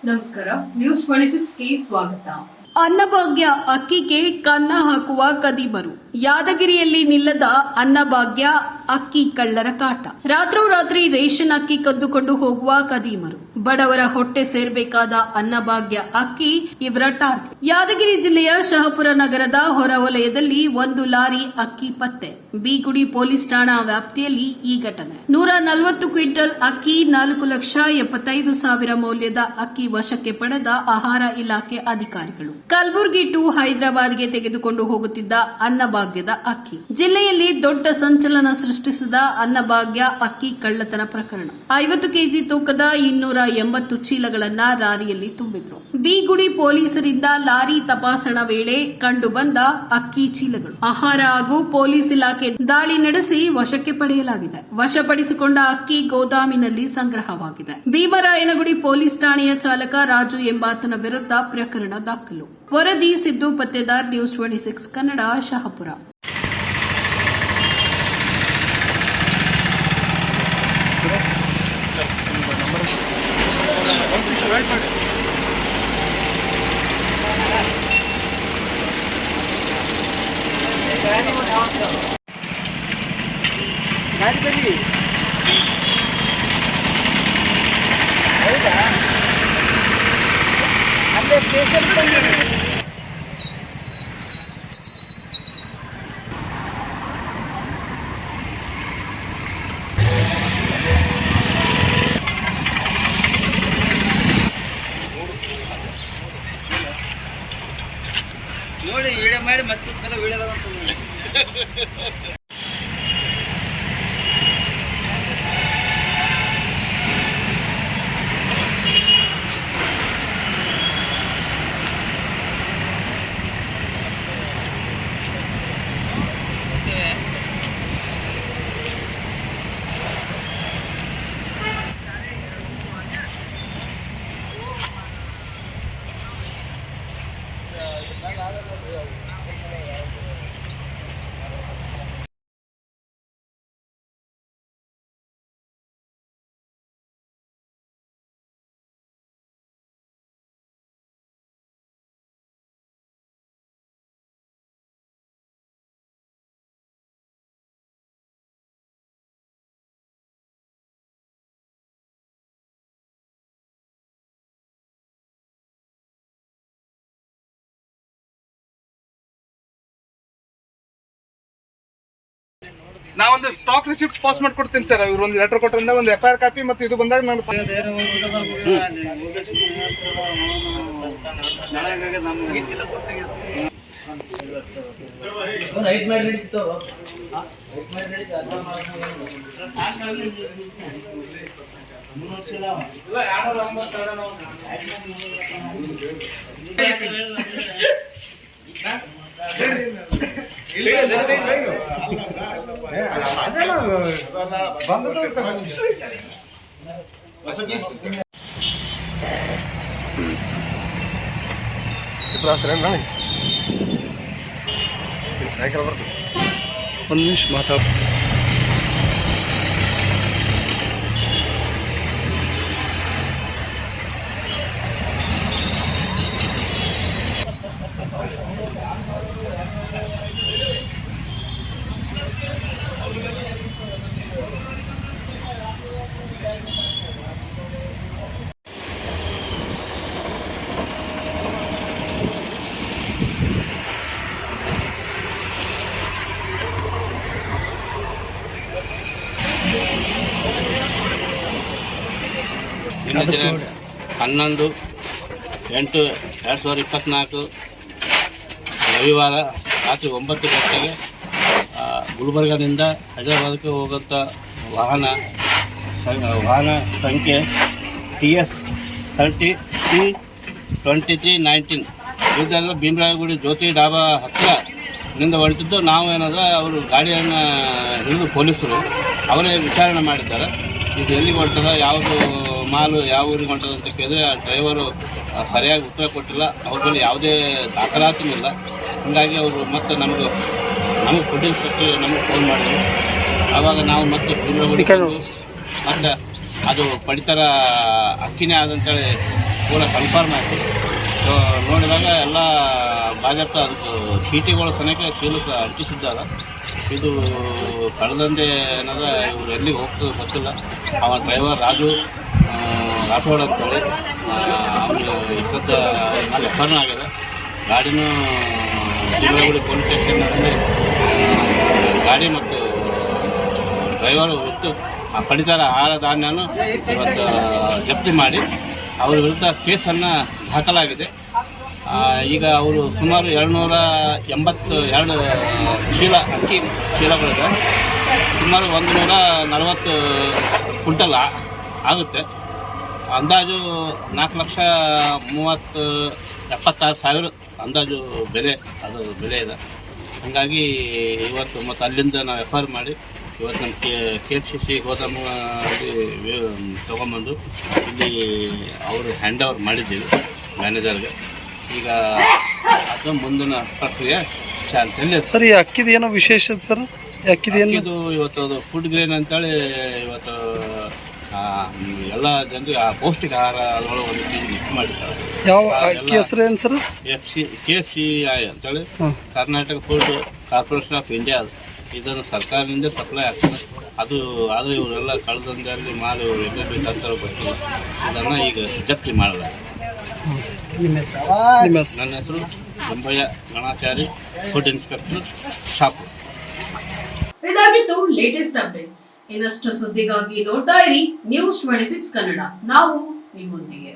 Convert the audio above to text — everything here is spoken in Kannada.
ನಮಸ್ಕಾರ. ನ್ಯೂಸ್ 26ಗೆ ಸ್ವಾಗತ. ಅನ್ನಭಾಗ್ಯ ಅಕ್ಕಿಗೆ ಕನ್ನ ಹಾಕುವ ಕದಿಮರು. ಯಾದಗಿರಿಯಲ್ಲಿ ನಿಲ್ಲದ ಅನ್ನಭಾಗ್ಯ ಅಕ್ಕಿ ಕಳ್ಳರ ಕಾಟ. ರಾತ್ರೋರಾತ್ರಿ ರೇಷನ್ ಅಕ್ಕಿ ಕದ್ದುಕೊಂಡು ಹೋಗುವ ಕದಿಮರು. ಬಡವರ ಹೊಟ್ಟೆ ಸೇರಬೇಕಾದ ಅನ್ನಭಾಗ್ಯ ಅಕ್ಕಿ ಇವರ ಟಾರ್ಗೆಟ್. ಯಾದಗಿರಿ ಜಿಲ್ಲೆಯ ಶಹಪುರ ನಗರದ ಹೊರವಲಯದಲ್ಲಿ ಒಂದು ಲಾರಿ ಅಕ್ಕಿ ಪತ್ತೆ. ಬೀಗುಡಿ ಪೊಲೀಸ್ ಠಾಣಾ ವ್ಯಾಪ್ತಿಯಲ್ಲಿ ಈ ಘಟನೆ. 140 ಕ್ವಿಂಟಲ್ ಅಕ್ಕಿ, 4,75,000 ಮೌಲ್ಯದ ಅಕ್ಕಿ ವಶಕ್ಕೆ ಪಡೆದ ಆಹಾರ ಇಲಾಖೆ ಅಧಿಕಾರಿಗಳು. ಕಲಬುರಗಿ ಟು ಹೈದರಾಬಾದ್ಗೆ ತೆಗೆದುಕೊಂಡು ಹೋಗುತ್ತಿದ್ದ ಅನ್ನಭಾಗ್ಯದ ಅಕ್ಕಿ. ಜಿಲ್ಲೆಯಲ್ಲಿ ದೊಡ್ಡ ಸಂಚಲನ ಸೃಷ್ಟಿಸಿದ ಅನ್ನಭಾಗ್ಯ ಅಕ್ಕಿ ಕಳ್ಳತನ ಪ್ರಕರಣ. 50 ಕೆಜಿ ತೂಕದ 280 ಚೀಲಗಳನ್ನ ಲಾರಿಯಲ್ಲಿ ತುಂಬಿದ್ರು. ಬೀಗುಡಿ ಪೊಲೀಸರಿಂದ ಲಾರಿ ತಪಾಸಣಾ ವೇಳೆ ಕಂಡುಬಂದ ಅಕ್ಕಿ ಚೀಲಗಳು. ಆಹಾರ ಹಾಗೂ ಪೊಲೀಸ್ ಇಲಾಖೆ ದಾಳಿ ನಡೆಸಿ ವಶಕ್ಕೆ ಪಡೆಯಲಾಗಿದೆ. ವಶಪಡಿಸಿಕೊಂಡ ಅಕ್ಕಿ ಗೋದಾಮಿನಲ್ಲಿ ಸಂಗ್ರಹವಾಗಿದೆ. ಭೀಮರಾಯನಗುಡಿ ಪೊಲೀಸ್ ಠಾಣೆಯ ಚಾಲಕ ರಾಜು ಎಂಬಾತನ ವಿರುದ್ಧ ಪ್ರಕರಣ ದಾಖಲು. ವರದಿ ಸಿದ್ದು ಪತ್ತೇದಾರ್, ನ್ಯೂಸ್ 26 ಕನ್ನಡ, ಶಹಪುರ. ಅಲ್ಲೇ ಸ್ಟೇಷನ್ ಬಂದಿದೆ. ನೋಡಿ ವಿಡಿಯೋ ಮಾಡಿ ಮತ್ತೊಂದು ಸಲ ವಿಡಿಯೋ ನಾವೊಂದು ಸ್ಟಾಕ್ ರಿಸಿಪ್ಟ್ ಪಾಸ್ ಮಾಡ್ಕೊಡ್ತೀನಿ ಸರ್. ಇವ್ರು ಒಂದು ಲೆಟರ್ ಕೊಟ್ಟರಿಂದ ಒಂದು FIR ಕಾಪಿ ಮತ್ತು ಇದು ಬಂದಾಗ ನಾನು ಸಾಯಂಕಾಲ ಬರ್ತದೆ. ಒಂದು ನಿಮಿಷ ಮಾತಾಡ. ದಿನ 11/8/2024 ರವಿವಾರ ರಾತ್ರಿ 9 ಗಂಟೆಗೆ ಗುಲ್ಬರ್ಗದಿಂದ ಹೈದರಾಬಾದ್ಗೆ ಹೋಗುವಂಥ ವಾಹನ ಸಂಖ್ಯೆ TS 30C2319 ಇದೆಲ್ಲ ಭೀಮರಾಯಗುಡಿ ಜ್ಯೋತಿ ಡಾಬಾ ಹತ್ತಿರದಿಂದ ಹೊರಟಿದ್ದು. ನಾವು ಏನಾದರೂ ಅವರು ಗಾಡಿಯನ್ನು ಹಿಡಿದು ಪೊಲೀಸರು ಅವರೇ ವಿಚಾರಣೆ ಮಾಡಿದ್ದಾರೆ. ಇದು ಎಲ್ಲಿಗೆ ಹೊರಟದ, ಯಾವುದು ಮಾಲು ಯಾವ ಊರಿಗೆ ಹೊಂಟದ ಅಂತ ಕೇಳಿದ್ರೆ ಆ ಡ್ರೈವರು ಸರಿಯಾಗಿ ಉತ್ತರ ಕೊಟ್ಟಿಲ್ಲ. ಅವ್ರ ಬಳಿ ಯಾವುದೇ ದಾಖಲಾತಿ ಇಲ್ಲ. ಹೀಗಾಗಿ ಅವರು ಮತ್ತೆ ನಮಗೆ ಪೊಲೀಸ್ ನಮಗೆ ಫೋನ್ ಮಾಡಿದ್ರು. ಆವಾಗ ನಾವು ಮತ್ತೆ ಮತ್ತು ಅದು ಪಡಿತರ ಅಕ್ಕಿನೇ ಆದಂತೇಳಿ ಪೂರ ಕನ್ಫರ್ಮ್ ಆಯಿತು. ಸೊ ನೋಡಿದಾಗ ಎಲ್ಲ ಭಾಜಪ ಅದಕ್ಕೆ ಚೀಟಿಗಳು ಸನೇಕ ಚೀಲಕ್ಕೆ ಅಂಟಿಸಿದ್ದಾರೆ. ಇದು ಕಳೆದಂತೆ ಏನದ ಇವ್ರು ಎಲ್ಲಿಗೆ ಹೋಗ್ತದೆ ಗೊತ್ತಿಲ್ಲ. ಅವ ಡ್ರೈವರ್ ರಾಜು ರಾಠೋಡ್ ಅಂತೇಳಿ ಅವನು ಇಪ್ಪತ್ತ ಎಫ್ಐಆರ್ ಆಗಿದೆ. ಗಾಡಿನೂ ಭೀಮರಾಯಗುಡಿ ಪೊಲೀಸ್ ಸ್ಟೇಷನ್ನಲ್ಲಿ ಗಾಡಿ ಮತ್ತು ಡ್ರೈವರು ಇತ್ತು ಪಡಿತರ ಆಹಾರ ಧಾನ್ಯನು ಇವತ್ತು ಜಪ್ತಿ ಮಾಡಿ ಅವರ ವಿರುದ್ಧ ಕೇಸನ್ನು ದಾಖಲಾಗಿದೆ. ಈಗ ಅವರು ಸುಮಾರು 282 ಚೀಲ ಅಕ್ಕಿ ಚೀಲಗಳಿದೆ. ಸುಮಾರು 140 ಕ್ವಿಂಟಲ್ ಆಗುತ್ತೆ. ಅಂದಾಜು 4,76,000 ಅಂದಾಜು ಬೆಲೆ ಇದೆ. ಹಾಗಾಗಿ ಇವತ್ತು ಮತ್ತು ಅಲ್ಲಿಂದ ನಾವು ಎಫ್ಐಆರ್ ಮಾಡಿ ಇವತ್ತು ನಮ್ಮ KFCC ಗೋದಾಮಲ್ಲಿ ತೊಗೊಂಬಂದು ಇಲ್ಲಿ ಅವರು ಹ್ಯಾಂಡ್ ಓವರ್ ಮಾಡಿದ್ದೀವಿ ಮ್ಯಾನೇಜರ್ಗೆ. ಈಗ ಅದು ಮುಂದಿನ ಪ್ರಕ್ರಿಯೆ ಚಾಲ್ತಿಯಲ್ಲಿ. ಸರ್, ಈ ಅಕ್ಕಿದು ಏನೋ ವಿಶೇಷ ಸರ್? ಅಕ್ಕಿದು ಇವತ್ತು ಅದು ಫುಡ್ ಗ್ರೇನ್ ಅಂತೇಳಿ ಇವತ್ತು ಎಲ್ಲ ಜನರಿಗೆ ಆ ಪೌಷ್ಟಿಕ ಆಹಾರ ಅದರೊಳಗೆ ಒಂದು ಮಿಕ್ಸ್ ಮಾಡಿದ್ದಾರೆ. ಯಾವ ಅಕ್ಕಿ ಹೆಸರು ಏನು ಸರ್? KCI ಅಂತೇಳಿ Karnataka food corporation of India. ಇದನ್ನು ಸರ್ಕಾರದಿಂದ ಸಪ್ಲೈ ಆಗ್ತದೆ. ಅದು ಆದರೆ ಇವರೆಲ್ಲ ಕಳೆದಲ್ಲಿ ಮಾಲು ಎಲ್ಲೆಲ್ಲಿ ತಂತರ ಬರ್ತೀವಿ. ಇದನ್ನು ಈಗ ಜಪ್ತಿ ಮಾಡಲಾಗಿದೆ. ನನ್ನ ಹೆಸರು ಸಂಭಯ್ಯ ಗಣಾಚಾರಿ, ಫುಡ್ ಇನ್ಸ್ಪೆಕ್ಟರ್, ಶಾಪುರ್. ಇದಾಗಿತ್ತು ಲೇಟೆಸ್ಟ್ ಅಪ್ಡೇಟ್ಸ್. ಇನ್ನಷ್ಟು ಸುದ್ದಿಗಾಗಿ ನೋಡ್ತಾ ಇರಿ ನ್ಯೂಸ್ 26 ಕನ್ನಡ. ನಾವು ನಿಮ್ಮೊಂದಿಗೆ.